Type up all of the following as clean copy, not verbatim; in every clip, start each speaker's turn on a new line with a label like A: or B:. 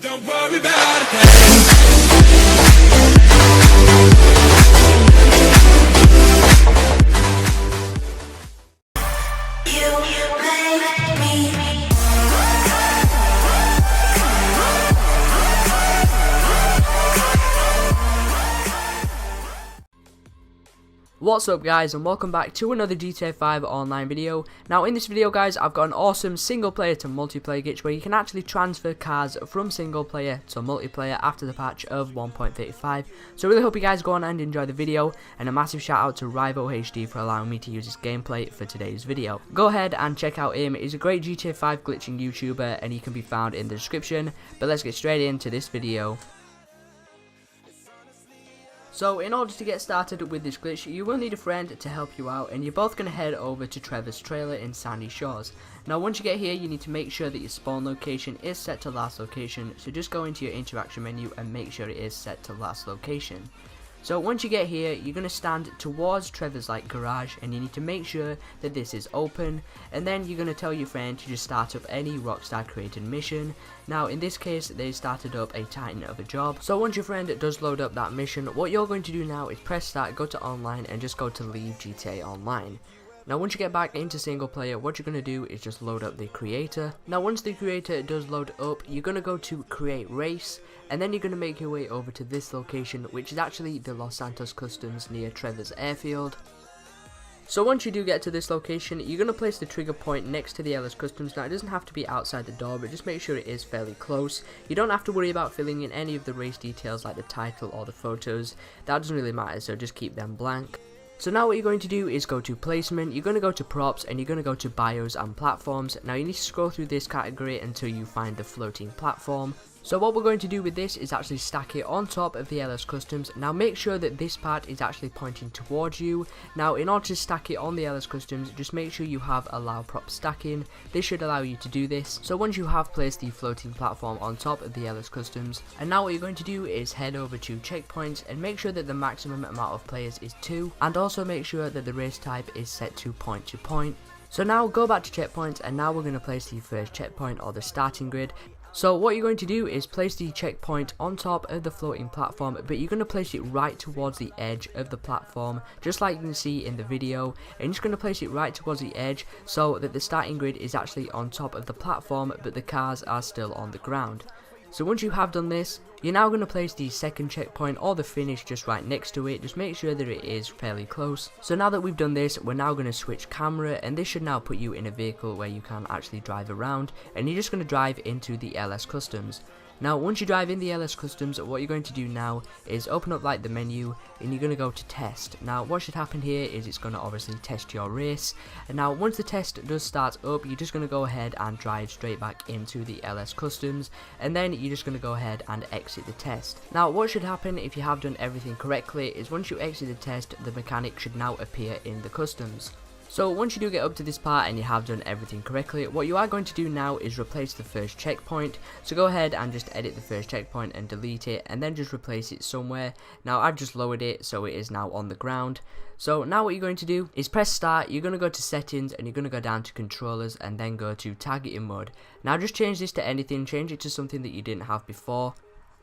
A: Don't worry about it.
B: What's up guys, and welcome back to another GTA 5 online video. Now in this video guys, I've got an awesome single player to multiplayer glitch where you can actually transfer cars from single player to multiplayer after the patch of 1.35. So I really hope you guys go on and enjoy the video, and a massive shout out to FrostHD for allowing me to use his gameplay for today's video. Go ahead and check out him. He's a great GTA 5 glitching YouTuber and he can be found in the description. But let's get straight into this video. So in order to get started with this glitch, you will need a friend to help you out, and you're both going to head over to Trevor's trailer in Sandy Shores. Now once you get here, you need to make sure that your spawn location is set to last location, so just go into your interaction menu and make sure it is set to last location. So once you get here, you're going to stand towards Trevor's garage, and you need to make sure that this is open, and then you're going to tell your friend to just start up any Rockstar created mission. Now in this case, they started up a Titan of a job. So once your friend does load up that mission, what you're going to do now is press start, go to online, and just go to leave GTA Online. Now once you get back into single player, what you're going to do is just load up the creator. Now once the creator does load up, you're going to go to create race, and then you're going to make your way over to this location, which is actually the Los Santos Customs near Trevor's airfield. So once you do get to this location, you're going to place the trigger point next to the LS Customs. Now it doesn't have to be outside the door, but just make sure it is fairly close. You don't have to worry about filling in any of the race details like the title or the photos. That doesn't really matter, so just keep them blank. So now what you're going to do is go to placement, you're going to go to props, and you're going to go to bios and platforms. Now you need to scroll through this category until you find the floating platform. So what we're going to do with this is actually stack it on top of the LS Customs. Now make sure that this part is actually pointing towards you. Now in order to stack it on the LS Customs, just make sure you have allow prop stacking. This should allow you to do this. So once you have placed the floating platform on top of the LS Customs, and now what you're going to do is head over to checkpoints and make sure that the maximum amount of players is 2, and also make sure that the race type is set to point to point. So now go back to checkpoints, and now we're going to place the first checkpoint or the starting grid. So what you're going to do is place the checkpoint on top of the floating platform, but you're going to place it right towards the edge of the platform, just like you can see in the video, and you're just going to place it right towards the edge so that the starting grid is actually on top of the platform, but the cars are still on the ground. So once you have done this, you're now going to place the second checkpoint or the finish just right next to it. Just make sure that it is fairly close. So now that we've done this, we're now going to switch camera, and this should now put you in a vehicle where you can actually drive around, and you're just going to drive into the LS Customs. Now once you drive in the LS Customs, what you're going to do now is open up the menu, and you're going to go to test. Now what should happen here is it's going to obviously test your race, and now once the test does start up, you're just going to go ahead and drive straight back into the LS Customs, and then you're just going to go ahead and exit the test. Now what should happen if you have done everything correctly is once you exit the test, the mechanic should now appear in the Customs. So once you do get up to this part and you have done everything correctly, what you are going to do now is replace the first checkpoint. So go ahead and just edit the first checkpoint and delete it, and then just replace it somewhere. Now I've just lowered it so it is now on the ground. So now what you're going to do is press start, you're going to go to settings, and you're going to go down to controllers and then go to targeting mode. Now just change this to anything, change it to something that you didn't have before.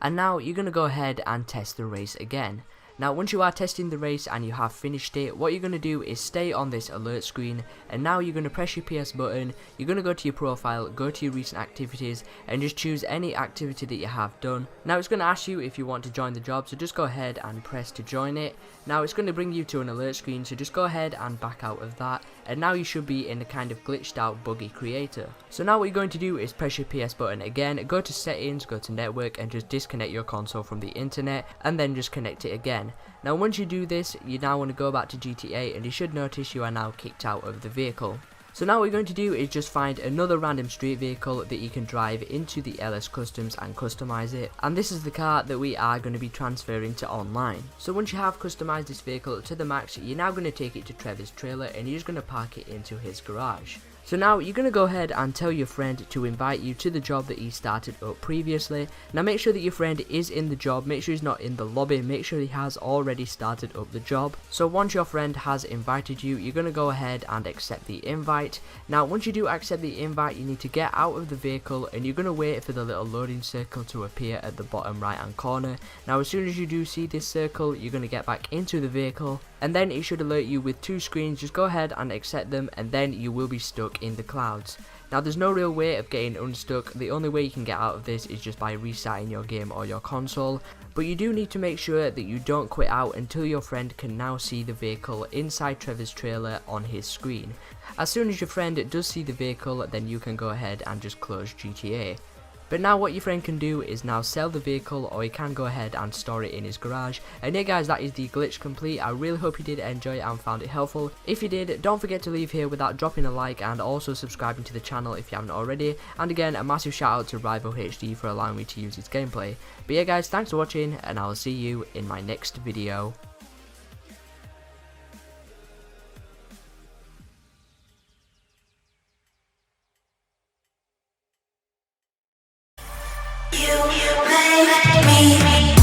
B: And now you're going to go ahead and test the race again. Now once you are testing the race and you have finished it, what you're going to do is stay on this alert screen, and now you're going to press your PS button, you're going to go to your profile, go to your recent activities, and just choose any activity that you have done. Now it's going to ask you if you want to join the job, so just go ahead and press to join it. Now it's going to bring you to an alert screen, so just go ahead and back out of that, and now you should be in a kind of glitched out buggy creator. So now what you're going to do is press your PS button again, go to settings, go to network, and just disconnect your console from the internet, and then just connect it again. Now once you do this, you now want to go back to GTA, and you should notice you are now kicked out of the vehicle. So now what you're going to do is just find another random street vehicle that you can drive into the LS Customs and customize it, and this is the car that we are going to be transferring to online. So once you have customized this vehicle to the max, you're now going to take it to Trevor's trailer, and you're just going to park it into his garage. So now you're going to go ahead and tell your friend to invite you to the job that he started up previously. Now make sure that your friend is in the job, make sure he's not in the lobby, make sure he has already started up the job. So once your friend has invited you, you're going to go ahead and accept the invite. Now once you do accept the invite, you need to get out of the vehicle and you're going to wait for the little loading circle to appear at the bottom right hand corner. Now as soon as you do see this circle, you're going to get back into the vehicle and then it should alert you with 2 screens. Just go ahead and accept them and then you will be stuck in the clouds. Now there's no real way of getting unstuck, the only way you can get out of this is just by restarting your game or your console, but you do need to make sure that you don't quit out until your friend can now see the vehicle inside Trevor's trailer on his screen. As soon as your friend does see the vehicle, then you can go ahead and just close GTA. But now what your friend can do is now sell the vehicle, or he can go ahead and store it in his garage. And yeah guys, that is the glitch complete. I really hope you did enjoy it and found it helpful. If you did, don't forget to leave here without dropping a like and also subscribing to the channel if you haven't already. And again, a massive shout out to FrostHD for allowing me to use his gameplay. But yeah guys, thanks for watching and I'll see you in my next video.
C: You make me